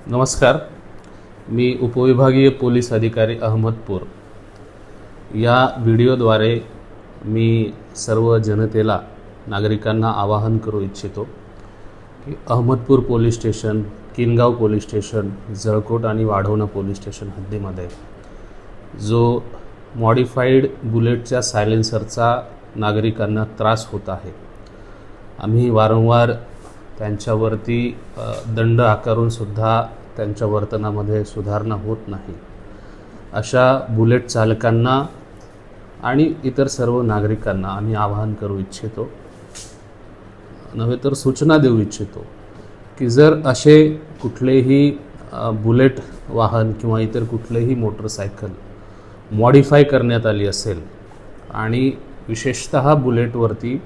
नमस्कार. मी उपविभागीय पोलीस अधिकारी अहमदपूर या व्हिडिओद्वारे मी सर्व जनतेला नागरिकांना आवाहन करू इच्छितो की Ahmadpur police station, Kingaon police station, Jalkot आणि वाढवणा पोलीस स्टेशन हद्दीमध्ये जो मॉडिफाईड बुलेटच्या सायलेन्सरचा नागरिकांना त्रास होत आहे, आम्ही वारंवार त्यांच्यावरती दंड आकारून सुद्धा त्यांच्या वर्तनामध्ये सुधारणा होत नाही. अशा बुलेट चालकांना आणि इतर सर्व नागरिकांना आम्ही आवाहन करू इच्छितो, नव्हे तर सूचना देऊ इच्छितो की जर असे कुठलेही बुलेट वाहन किंवा इतर कुठलेही मोटरसायकल मॉडिफाय करण्यात आली असेल आणि विशेषतः बुलेटवरती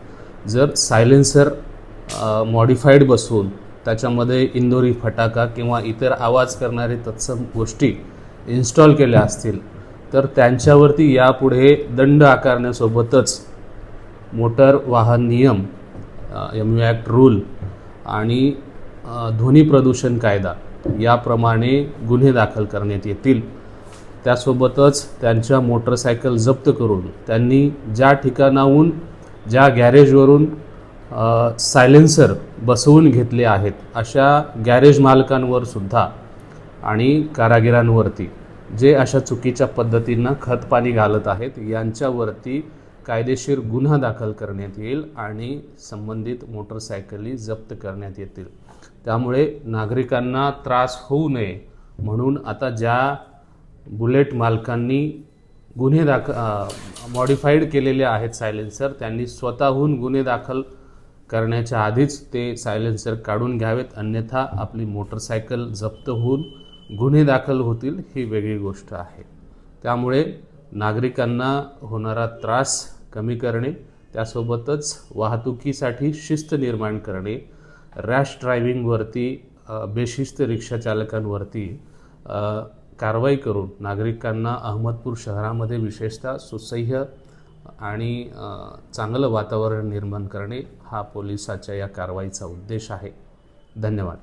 जर सायलेन्सर मॉडिफाईड बसवून त्याच्यामध्ये इंदोरी फटाका किंवा इतर आवाज करणारे तत्सम गोष्टी इन्स्टॉल केल्या असतील तर त्यांच्यावरती यापुढे दंड आकारण्यासोबतच मोटर वाहन नियम, MU ॲक्ट रूल आणि ध्वनी प्रदूषण कायदा याप्रमाणे गुन्हे दाखल करण्यात येतील. त्यासोबतच त्यांच्या मोटरसायकल जप्त करून त्यांनी ज्या ठिकाणाहून, ज्या गॅरेजवरून सायलेन्सर बसवून घेतले आहेत अशा गॅरेज मालकांवर सुद्धा आणि कारागिरांवरती जे अशा चुकीच्या पद्धतीनं खतपाणी घालत आहेत यांच्यावरती कायदेशीर गुन्हा दाखल करण्यात येईल आणि संबंधित मोटरसायकली जप्त करण्यात येतील. त्यामुळे नागरिकांना त्रास होऊ नये म्हणून आता ज्या बुलेट मालकांनी गुन्हे मॉडिफाईड केलेले आहेत सायलेन्सर, त्यांनी स्वतःहून गुन्हे दाखल करण्याच्या आधीच ते सायलेन्सर काढून घ्यावेत, अन्यथा आपली मोटरसायकल जप्त होऊन गुन्हे दाखल होतील ही वेगळी गोष्ट आहे. त्यामुळे नागरिकांना होणारा त्रास कमी करणे, त्यासोबतच वाहतुकीसाठी शिस्त निर्माण करणे, रॅश ड्रायव्हिंगवरती, बेशिस्त रिक्षा चालकांवरती कारवाई करून नागरिकांना अहमदपूर शहरामध्ये विशेषतः सुसह्य आणि चांगलं वातावरण निर्माण करणे हा पोलिसाच्या या कारवाईचा उद्देश आहे. धन्यवाद.